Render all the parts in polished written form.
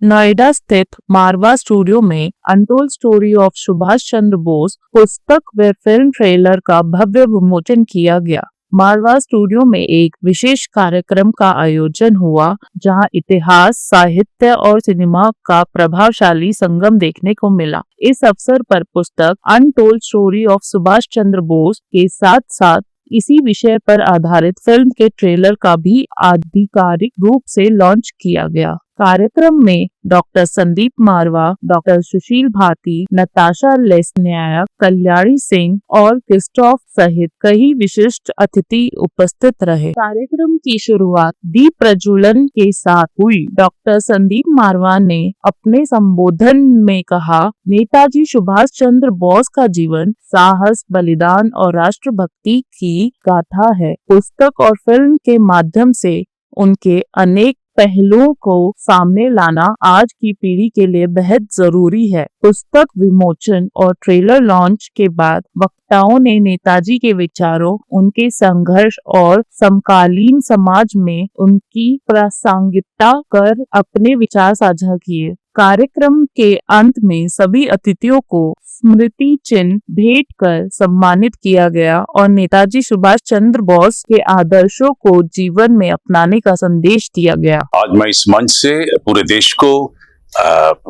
नोएडा स्थित मारवा स्टूडियो में untold story of Subhash Chandra Bose पुस्तक व फिल्म ट्रेलर का भव्य विमोचन किया गया। मारवा स्टूडियो में एक विशेष कार्यक्रम का आयोजन हुआ, जहां इतिहास, साहित्य और सिनेमा का प्रभावशाली संगम देखने को मिला। इस अवसर पर पुस्तक untold story of Subhash Chandra Bose के साथ साथ इसी विषय पर आधारित फिल्म के ट्रेलर का भी आधिकारिक रूप से लॉन्च किया गया। कार्यक्रम में डॉक्टर संदीप मारवा, डॉक्टर सुशील भारती, नताशा लेस्नायक, कल्याणी सिंह और क्रिस्टोफ सहित कई विशिष्ट अतिथि उपस्थित रहे। कार्यक्रम की शुरुआत दीप प्रज्वलन के साथ हुई। डॉक्टर संदीप मारवा ने अपने संबोधन में कहा, नेताजी सुभाष चंद्र बोस का जीवन साहस, बलिदान और राष्ट्रभक्ति की गाथा है। पुस्तक और फिल्म के माध्यम से उनके अनेक पहलुओं को सामने लाना आज की पीढ़ी के लिए बेहद जरूरी है। पुस्तक विमोचन और ट्रेलर लॉन्च के बाद वक्ताओं ने नेताजी के विचारों, उनके संघर्ष और समकालीन समाज में उनकी प्रासंगिकता कर अपने विचार साझा किए। कार्यक्रम के अंत में सभी अतिथियों को स्मृति चिन्ह भेंट कर सम्मानित किया गया और नेताजी सुभाष चंद्र बोस के आदर्शों को जीवन में अपनाने का संदेश दिया गया। आज मैं इस मंच से पूरे देश को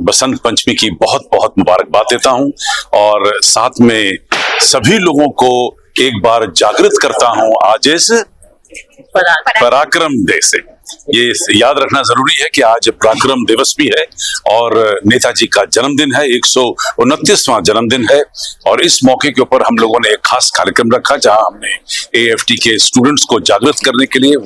बसंत पंचमी की बहुत बहुत मुबारकबाद देता हूं और साथ में सभी लोगों को एक बार जागृत करता हूं आज इस पराक्रम डे से। ये याद रखना जरूरी है कि आज पराक्रम दिवस भी है और नेताजी का जन्मदिन है, 129वां जन्मदिन है। और इस मौके के ऊपर हम लोगों ने एक खास कार्यक्रम रखा, जहां हमने AFT के स्टूडेंट्स को जागृत करने के लिए,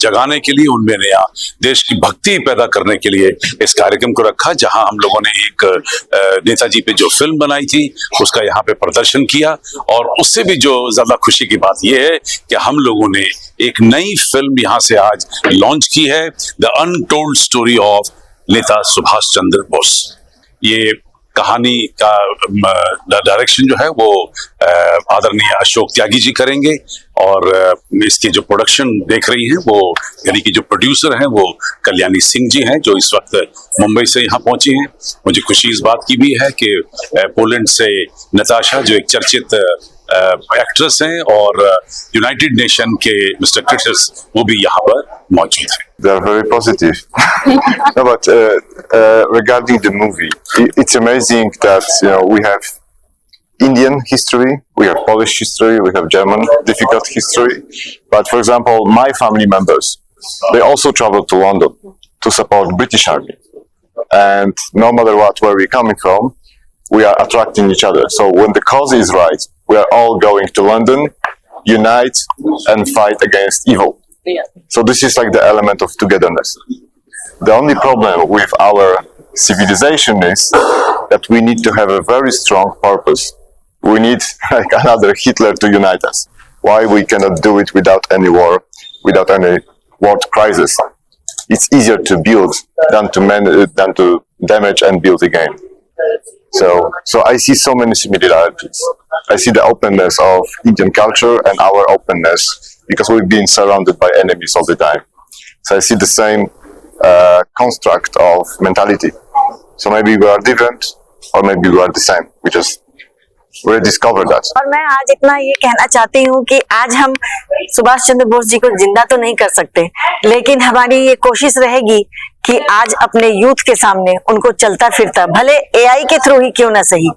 जगाने के लिए, उनमें नया देश की भक्ति पैदा करने के लिए इस कार्यक्रम को रखा, जहां हम लोगों ने एक नेताजी पे जो फिल्म बनाई थी उसका यहाँ पे प्रदर्शन किया। और उससे भी जो ज्यादा खुशी की बात यह है कि हम लोगों ने एक नई फिल्म यहाँ से आज लॉन्च की है, द अनटोल्ड स्टोरी ऑफ नेता सुभाष चंद्र बोस। ये कहानी का डायरेक्शन जो है वो आदरणीय अशोक त्यागी जी करेंगे और इसकी जो प्रोडक्शन देख रही हैं वो, यानी कि जो प्रोड्यूसर हैं वो कल्याणी सिंह जी हैं, जो इस वक्त मुंबई से यहाँ पहुंची हैं। मुझे खुशी इस बात की भी है कि पोलैंड से नताशा, जो एक चर्चित एक्ट्रेस हैं, और यूनाइटेड नेशन के मिस्टर क्रिटिस, वो भी यहाँ पर मौजूद हैं। They are very positive. No, but regarding the movie, it's amazing that we have Indian history, we have Polish history, we have German difficult history. But for example, my family members, they also travel to London to support British Army. And no matter what, where we're coming from, we are attracting each other. So when the cause is right, we are all going to London, unite and fight against evil. Yeah. So this is like the element of togetherness. The only problem with our civilization is that we need to have a very strong purpose. We need like another Hitler to unite us. Why we cannot do it without any war, without any world crisis? It's easier to build than to damage and build again. So I see so many similarities. I see the openness of Indian culture and our openness, because we've been surrounded by enemies all the time. So I see the same construct of mentality. So maybe we are different, or maybe we are the same. We just rediscovered that. और मैं आज इतना ये कहना चाहती हूँ कि आज हम सुभाष चंद्र बोस जी को जिंदा तो नहीं कर सकते, लेकिन हमारी ये कोशिश रहेगी कि आज अपने यूथ के सामने उनको चलता फिरता, भले AI के थ्रू ही क्यों ना सही,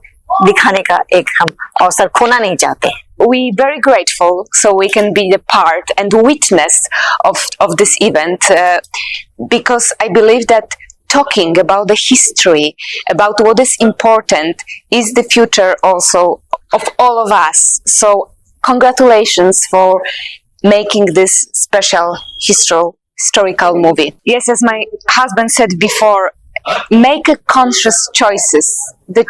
दिखाने का एक हम अवसर खोना नहीं चाहते। We very grateful so we can be the part and witness of this event because I believe that talking about the history, about what is important, is the future also of all of us. So congratulations for making this special historical movie. Yes, as my husband said before, make a conscious choices. The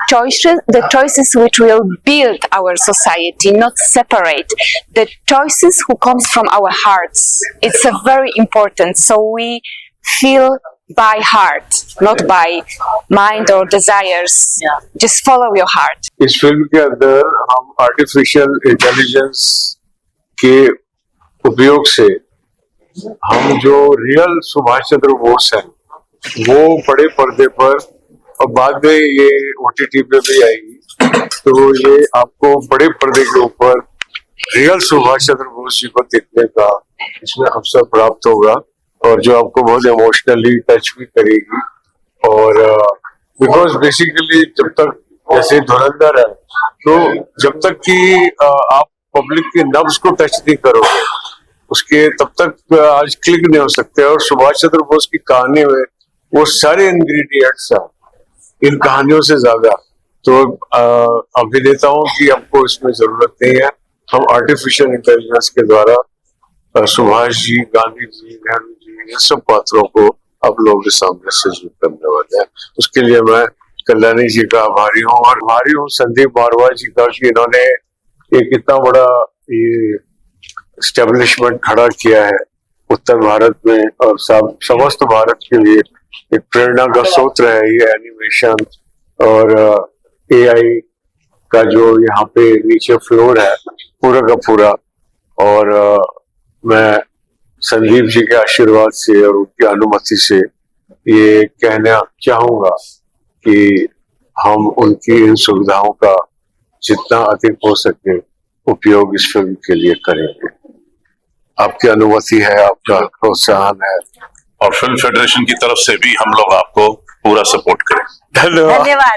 choices which will build our society, not separate. The choices who comes from our hearts. It's a very important. So we feel by heart, not by mind or desires. Yeah. Just follow your heart. इस film के अंदर हम artificial intelligence के उपयोग से हम जो real Subhash Chandra Bose हैं वो बड़े पर्दे पर और बाद में ये OTT पे भी आएगी, तो ये आपको बड़े पर्दे के ऊपर रियल सुभाष चंद्र बोस जी को देखने का इसमें अवसर प्राप्त होगा, और जो आपको बहुत इमोशनली टच भी करेगी। और बिकॉज बेसिकली जब तक जैसे धुरंधर है, तो जब तक कि आप पब्लिक के नब्ज को टच नहीं करोगे, उसके तब तक आज क्लिक नहीं हो सकते। और सुभाष चंद्र बोस की कहानी में वो सारे इंग्रेडिएंट्स हैं इन कहानियों से ज्यादा। तो अभिनेताओं की आपको इसमें जरूरत नहीं है। हम आर्टिफिशियल इंटेलिजेंस के द्वारा सुभाष जी, गांधी जी, नेहरू जी, इन सब पात्रों को आप लोगों के सामने सजीव करने वाले हैं। उसके लिए मैं कल्याणी जी का आभारी हूँ, और आभारी हूँ संदीप मारवाह जी का कि इन्होंने एक इतना बड़ा ये एस्टेब्लिशमेंट खड़ा किया है उत्तर भारत में, और समस्त भारत के लिए एक प्रेरणा का स्रोत है ये एनिमेशन और AI का जो यहाँ पे नीचे फ्लोर है पूरा का पूरा। और मैं संदीप जी के आशीर्वाद से और उनकी अनुमति से ये कहना चाहूंगा कि हम उनकी इन सुविधाओं का जितना अधिक हो सके उपयोग इस फिल्म के लिए करेंगे। आपकी अनुमति है, आपका प्रोत्साहन है, और फिल्म फेडरेशन की तरफ से भी हम लोग आपको पूरा सपोर्ट करें। धन्यवाद। धन्यवाद।